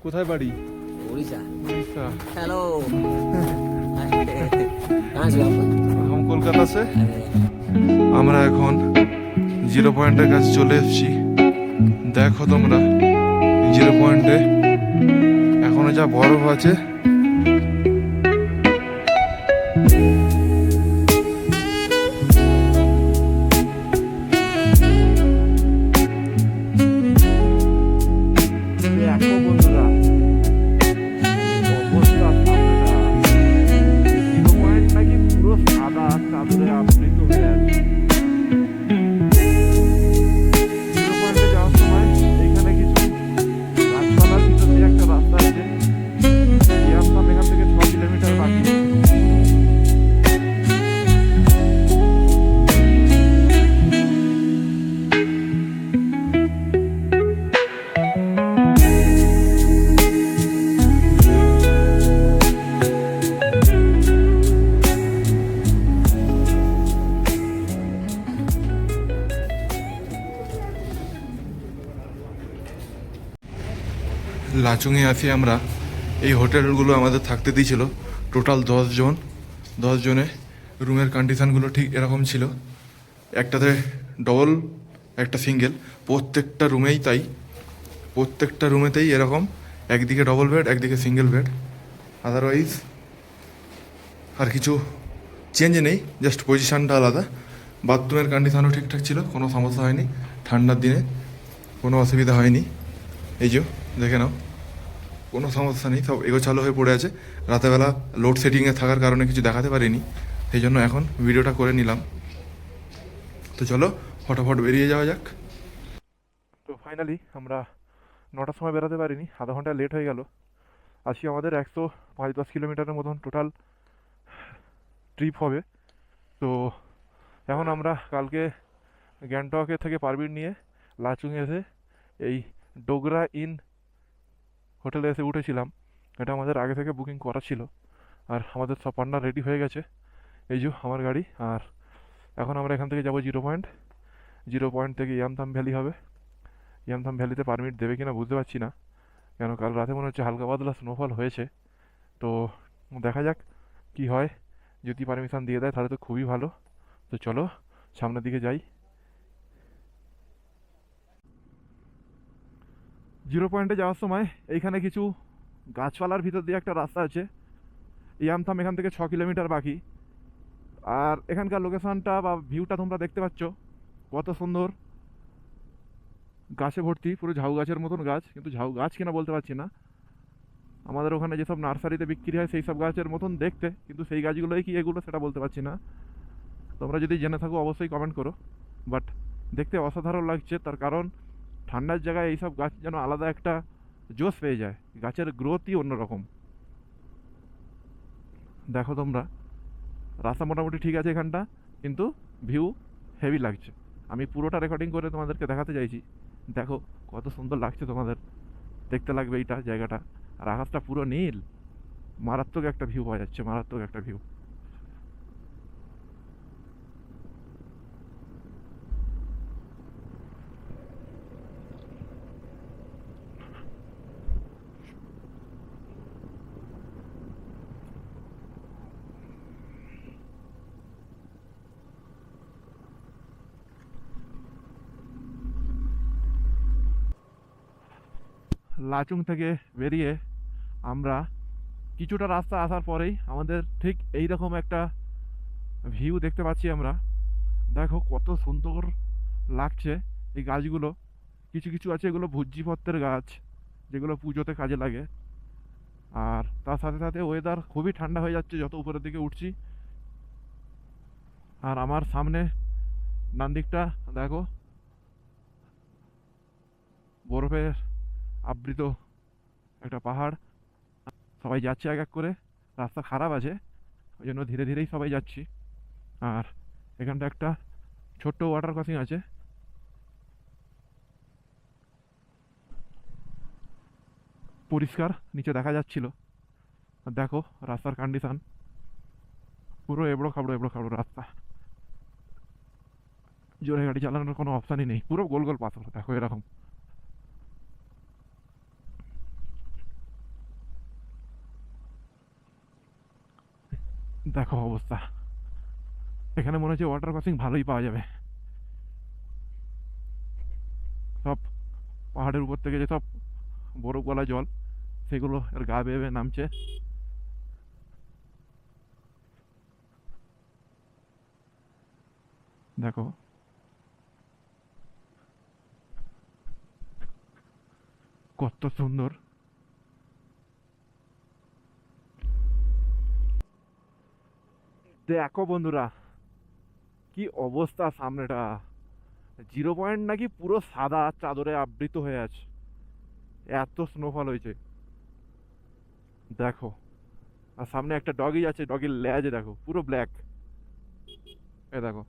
কোথায় বাড়ি? उड़ीसा। উড়িষ্যা। हेलो। कहाँ से आप? हम কলকাতা से। अरे আমরা এখন জিরো পয়েন্টের কাছে চলে এসেছি। দেখো তোমরা জিরো পয়েন্টে এখনো যা বরফ আছে। দেখো বন্ধুরা অবস্থা জিরো পয়েন্ট নাকি পুরো সাদা চাদরে আবৃত হয়ে আছে। জিরো পয়েন্টে যাওয়ার সময় এইখানে কিছু গাছপালার ভিতর দিয়ে একটা রাস্তা আছে। ইয়ামসাম এখান থেকে 6 কিলোমিটার বাকি। লাচুংয়ে আছি আমরা। এই হোটেলগুলো আমাদের থাকতে দিয়েছিল টোটাল 10 জন। 10 জনে রুমের কন্ডিশানগুলো ঠিক এরকম ছিল, একটাতে ডবল একটা সিঙ্গেল। প্রত্যেকটা রুমেই তাই, প্রত্যেকটা রুমেতেই এরকম একদিকে ডবল বেড একদিকে সিঙ্গেল বেড। আদারওয়াইজ আর কিছু চেঞ্জ নেই, জাস্ট পজিশানটা আলাদা। বাথরুমের কন্ডিশানও ঠিকঠাক ছিল, কোনো সমস্যা হয়নি। ঠান্ডার দিনে কোনো অসুবিধা হয়নি। এই যে দেখে নাও, কোনো সমস্যা নেই, সব এগোছালো হয়ে পড়ে আছে। রাতেরবেলা লোডশেডিংয়ে থাকার কারণে কিছু দেখাতে পারিনি, সেই জন্য এখন ভিডিওটা করে নিলাম। তো চলো ফটাফট বেরিয়ে যাওয়া যাক। তো ফাইনালি আমরা 9টার সময় বেরোতে পারিনি, আধা ঘন্টা লেট হয়ে গেল। আজকে আমাদের 105-10 কিলোমিটারের মতন টোটাল ট্রিপ হবে। তো এখন আমরা কালকে গ্যাংটকে থেকে পারমিট নিয়ে লাচুংয়ে এসে এই ডোগরা ইন হোটেলে এসে উঠেছিলাম। এটা আমাদের আগে থেকে বুকিং করা ছিল, আর আমাদের সব পার্টনার রেডি হয়ে গেছে। এই যে আমার গাড়ি। আর এখন আমরা এখান থেকে যাব জিরো পয়েন্ট। জিরো পয়েন্ট থেকে ইয়ামথাম ভ্যালি হবে। ইয়ামথাম ভ্যালিতে পারমিট দেবে কিনা বুঝতে পারছি না, কেন কাল রাতে মনে হচ্ছে হালকা পাতলা স্নোফল হয়েছে। তো দেখা যাক কি হয়। যদি পারমিশন দিয়ে দেয় তাহলে তো খুবই ভালো। তো চলো সামনের দিকে যাই। জিরো পয়েন্টে যাওয়ার সময় এইখানে কিছু গাছপালার ভিতর দিয়ে একটা রাস্তা আছে। ইয়ামথাম এখান থেকে 6 কিলোমিটার বাকি। আর এখানকার লোকেশনটা বা ভিউটা তোমরা দেখতে পাচ্ছ কত সুন্দর। গাছে ভর্তি, পুরো ঝাউ গাছের মতন গাছ, কিন্তু ঝাউ গাছ কিনা বলতে পারছি না। আমাদের ওখানে যেসব নার্সারিতে বিক্রি হয় সেই সব গাছের মতন দেখতে, কিন্তু সেই গাছগুলোই কি এগুলো সেটা বলতে পারছি না। তোমরা যদি জেনে থাকো অবশ্যই কমেন্ট করো। বাট দেখতে অসাধারণ লাগছে, তার কারণ ঠান্ডার জায়গায় এইসব গাছ যেন আলাদা একটা জোশ পেয়ে যায়। গাছের গ্রোথই অন্যরকম। দেখো তোমরা, রাস্তা মোটামুটি ঠিক আছে এখানটা, কিন্তু ভিউ হেভি লাগছে। আমি পুরোটা রেকর্ডিং করে তোমাদেরকে দেখাতে চাইছি। দেখো কত সুন্দর লাগছে, তোমাদের দেখতে লাগবে এইটা জায়গাটা। আর আকাশটা পুরো নীল, মারাত্মক একটা ভিউ পাওয়া যাচ্ছে, মারাত্মক একটা ভিউ। লাচুং থেকে বেরিয়ে আমরা কিছুটা রাস্তা আসার পরেই আমাদের ঠিক এই রকম একটা ভিউ দেখতে পাচ্ছি আমরা। দেখো কত সুন্দর লাগছে এই গাছগুলো। কিছু কিছু আছে এগুলো ভূজ্যিপত্রের গাছ, যেগুলো পুজোতে কাজে লাগে। আর তার সাথে সাথে ওয়েদার খুবই ঠান্ডা হয়ে যাচ্ছে যত উপরের দিকে উঠছি। আর আমার সামনে ডান দিকটা দেখো বরফের আবৃত একটা পাহাড়। সবাই যাচ্ছে এক এক করে, রাস্তা খারাপ আছে ওই জন্য ধীরে ধীরেই সবাই যাচ্ছি। আর এখানটা একটা ছোট্ট ওয়াটার ক্রসিং আছে। পরিষ্কার নিচে দেখা যাচ্ছিল। আর দেখো রাস্তার কন্ডিশন পুরো এবড়ো খাবড়ো রাস্তা। জোরে গাড়ি চালানোর কোনো অপশানই নেই, পুরো গোল গোল পাথর দেখো এরকম। দেখো অবস্থা, এখানে মনে হচ্ছে ওয়াটার ক্রসিং ভালোই পাওয়া যাবে। সব পাহাড়ের উপর থেকে যে সব বরফ গলা জল, সেগুলো এর গা বেয়ে বেয়ে নামছে। দেখো কত সুন্দর। দেখো বন্ধুরা কি অবস্থা, সামনেটা 0 পয়েন্ট নাকি পুরো সাদা চাদরে আবৃত হয়ে আছে, এত স্নোফল হয়েছে। দেখো, আর সামনে একটা ডগি আছে, ডগির লেজে দেখো পুরো ব্ল্যাক। এ দেখো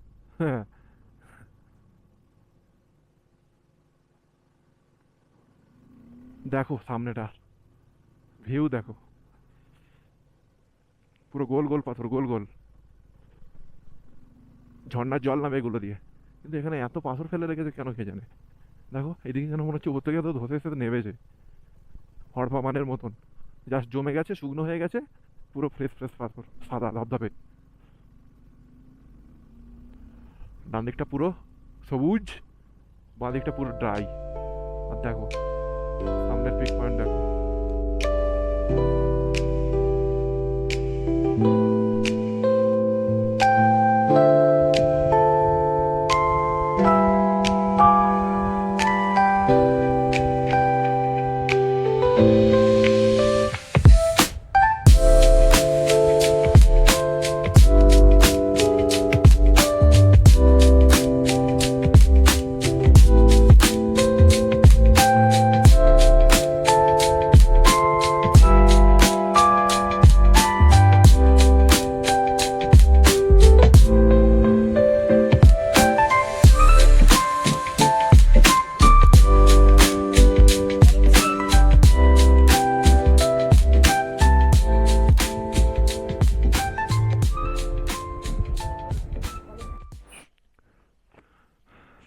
দেখো সামনেটা ভিউ দেখো, পুরো গোল গোল পাথর, গোল গোল ঝর্ণার জল নামে এগুলো দিয়ে। কিন্তু এখানে এত পাথর ফেলে রেখেছে কেন কে জানে। দেখো এদিকে যেন মনে হচ্ছে ওর থেকে তো ধসে এসে নেমেছে হড়পা মানের মতন, জাস্ট জমে গেছে, শুকনো হয়ে গেছে, পুরো ফ্রেশ ফ্রেশ পাথর, সাদা ধবধবে। ডান দিকটা পুরো সবুজ, বাঁ দিকটা পুরো ড্রাই। আর দেখো সামনের পিক পয়েন্ট দেখো,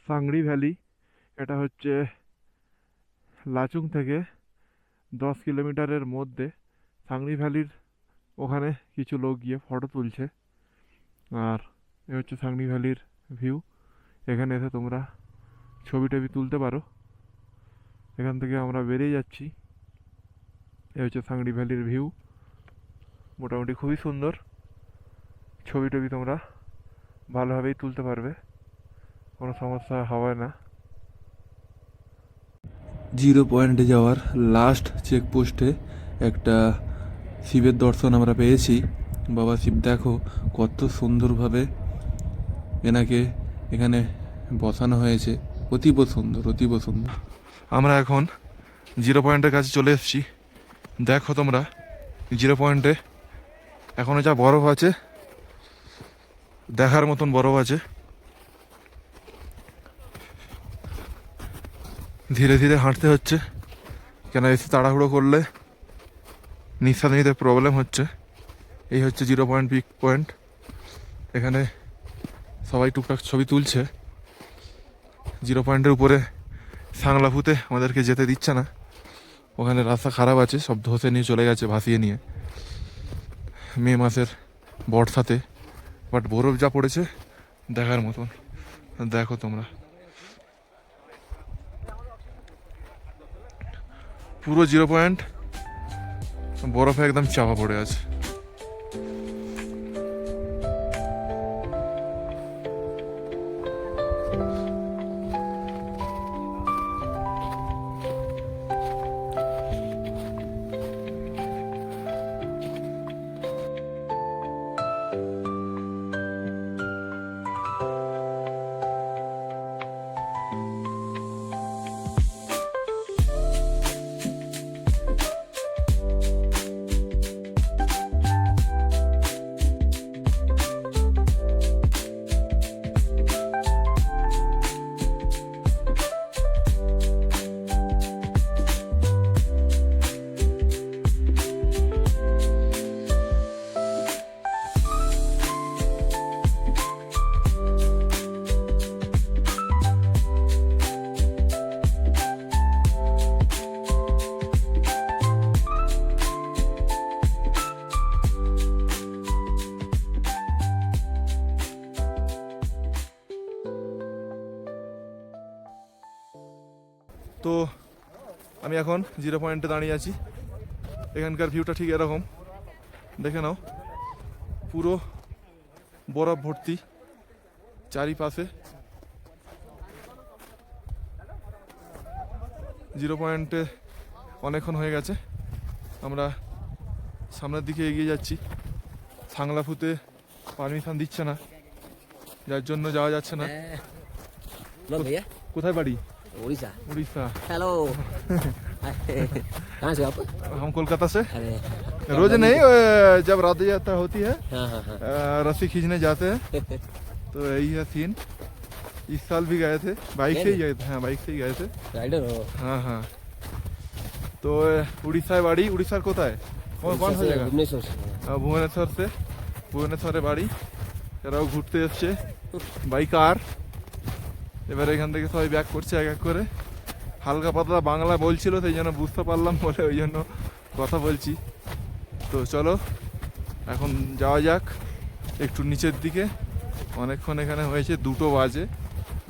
সাংড়ি ভ্যালি। এটা হচ্ছে লাচুং থেকে 10 কিলোমিটারের মধ্যে। সাংড়ি ভ্যালির ওখানে কিছু লোক গিয়ে ফটো তুলছে। আর এ হচ্ছে সাংড়ি ভ্যালির ভিউ। এখানে এসে তোমরা ছবি টবি তুলতে পারো। এখান থেকে আমরা বেরিয়ে যাচ্ছি। এ হচ্ছে সাংড়ি ভ্যালির ভিউ, মোটামুটি খুবই সুন্দর। ছবি টবি তোমরা ভালোভাবেই তুলতে পারবে, কোনো সমস্যা হবে না। 0 পয়েন্টে যাওয়ার লাস্ট চেকপোস্টে একটা শিবের দর্শন আমরা পেয়েছি। বাবা শিব দেখো কত সুন্দরভাবে এনাকে এখানে বসানো হয়েছে, অতীব সুন্দর, অতীব সুন্দর। আমরা এখন 0 পয়েন্টের কাছে চলে এসেছি। দেখো তোমরা 0 পয়েন্টে এখনো যা বরফ আছে, দেখার মতন বরফ আছে। ধীরে ধীরে হাঁটতে হচ্ছে, কেন এসে তাড়াহুড়ো করলে নিঃশ্বাস নিতে প্রবলেম হচ্ছে। এই হচ্ছে 0 পয়েন্ট পিক পয়েন্ট। এখানে সবাই টুকটাক ছবি তুলছে। 0 পয়েন্টের উপরে সাংলাফুতে আমাদেরকে যেতে দিচ্ছে না, ওখানে রাস্তা খারাপ আছে, সব ধসে নিয়ে চলে গেছে ভাসিয়ে নিয়ে মে মাসের বর্ষাতে। বাট বরফ যা পড়েছে দেখার মতন। দেখো তোমরা পুরো 0 পয়েন্ট বরফে একদম চাপা পড়ে আছে। তো আমি এখন 0 পয়েন্টে দাঁড়িয়ে আছি। এখানকার ভিউটা ঠিক এরকম, দেখে নাও, পুরো বরফ ভর্তি চারিপাশে। 0 পয়েন্টে অনেকক্ষণ হয়ে গেছে, আমরা সামনের দিকে এগিয়ে যাচ্ছি। সাংলাফুতে পারমিশন দিচ্ছে না, যার জন্য যাওয়া যাচ্ছে না। लो भैया কোথায় বাড়ি? उड़ीसा। उड़ीसा। हेलो कहाँ से हो आप? हम कोलकाता से। अरे रोज नहीं, जब रथ यात्रा होती है हाँ हाँ हाँ रस्सी खींचने जाते हैं, तो यही है सीन। इस साल भी गए थे, बाइक से ही गए थे। हाँ, बाइक से ही गए थे। राइडर हो? हाँ हाँ। तो उड़ीसा बाड़ी, उड़ीसार কোথায়? कौन सा जगह? भुवनेश्वर से। ভুবনেশ্বর से, ভুবনেশ্বরে বাড়ি। এরাও ঘুরতে এসছে বাইকার। এবার এখান থেকে সবাই ব্যাক করছে এক এক করে। হালকা পাতলা বাংলা বলছিল, সেই জন্য বুঝতে পারলাম বলে ওই জন্য কথা বলছি। তো চলো এখন যাওয়া যাক একটু নিচের দিকে। অনেকক্ষণ এখানে হয়েছে, 2টো বাজে,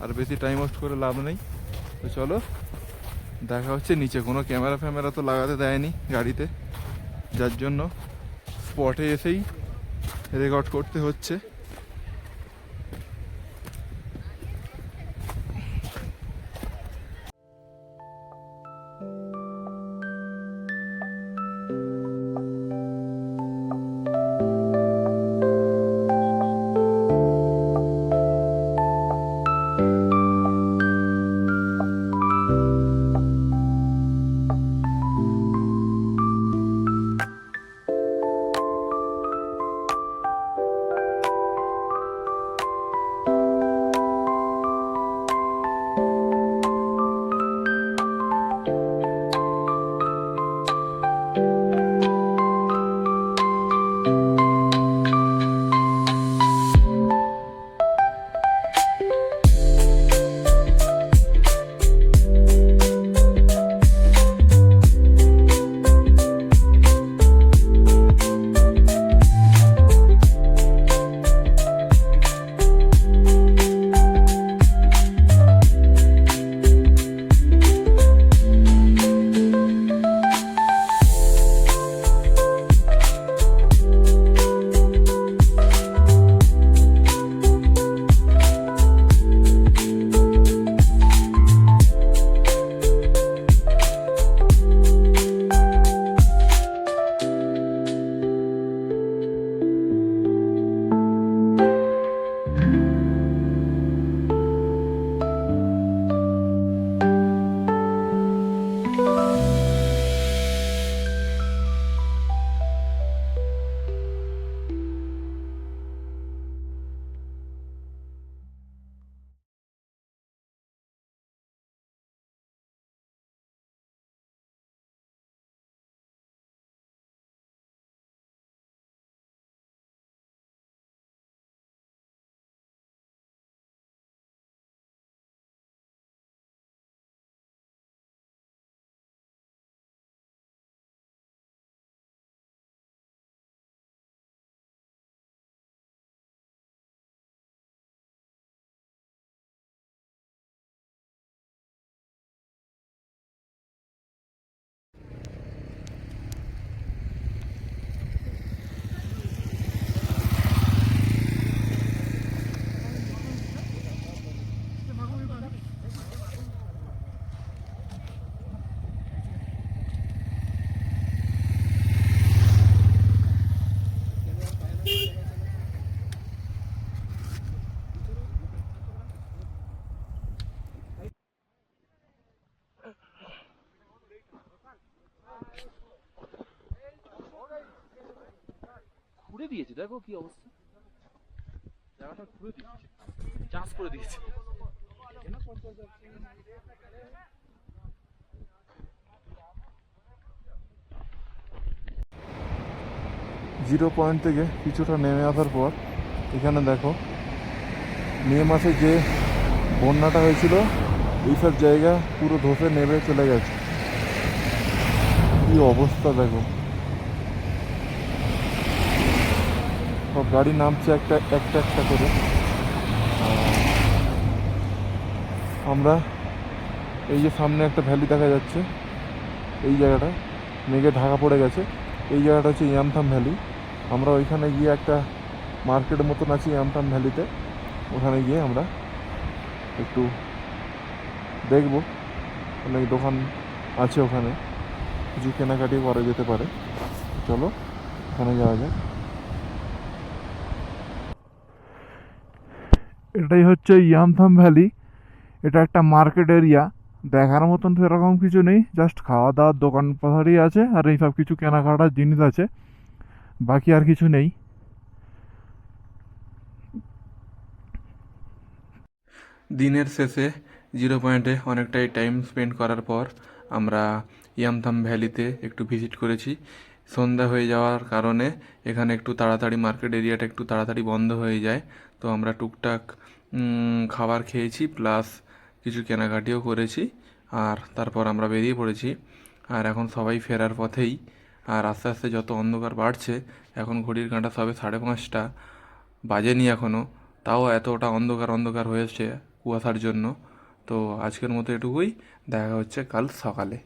আর বেশি টাইম ওয়েস্ট করে লাভ নেই। তো চলো দেখা হচ্ছে নিচে। কোনো ক্যামেরা ফ্যামেরা তো লাগাতে দেয়নি গাড়িতে, যার জন্য স্পটে এসেই রেকর্ড করতে হচ্ছে। খুঁড়ে দিয়েছে, দেখো কি অবস্থা, জায়গাটা খুঁড়ে দিয়েছে, চাষ করে দিয়েছে। 0 পয়েন্ট থেকে কিছুটা নেমে আসার পর এখানে দেখো মে মাসে যে বন্যাটা হয়েছিল এইসব জায়গা পুরো ধসে নেমে চলে গেছে। কি অবস্থা দেখো, সব গাড়ি নামছে একটা একটা করে। আমরা এই যে সামনে একটা ভ্যালি দেখা যাচ্ছে, এই জায়গাটা মেঘে ঢাকা পড়ে গেছে। এই জায়গাটা হচ্ছে ইয়ামথাম ভ্যালি। আমরা ওইখানে গিয়ে একটা মার্কেট মতন আছে ইয়ামথাম ভ্যালিতে, ওখানে গিয়ে আমরা একটু দেখব, অনেক দোকান আছে ওখানে, কিছু কেনাকাটি করা যেতে পারে। চলো ওখানে যাওয়া যাক। এটাই হচ্ছে ইয়ামথাম ভ্যালি। এটা একটা মার্কেট এরিয়া, দেখার মতন তো এরকম কিছু নেই, জাস্ট খাওয়া দাওয়ার দোকান পাহাড়ি আছে আর এইসব কিছু কেনাকাটার জিনিস আছে, বাকি আর কিছু নেই। দিনের শেষে 0 পয়েন্টে অনেকটাই টাইম স্পেন্ড করার পর আমরা ইয়ামথাম ভ্যালিতে একটু ভিজিট করেছি। সন্ধ্যা হয়ে যাওয়ার কারণে এখানে একটু তাড়াতাড়ি মার্কেট এরিয়াটা একটু তাড়াতাড়ি বন্ধ হয়ে যায়। তো আমরা টুকটাক খাবার খেয়েছি, প্লাস কিছু কেনাকাটিও করেছি, আর তারপর আমরা বেরিয়ে পড়েছি। আর এখন সবাই ফেরার পথেই। আর আস্তে আস্তে যত অন্ধকার বাড়ছে, এখন ঘড়ির কাঁটা সবে 5:30 বাজেনি এখনও, তাও এতটা অন্ধকার অন্ধকার হয়েছে কুয়াশার জন্য। তো আজকের মতো এটুকুই, দেখা হচ্ছে কাল সকালে।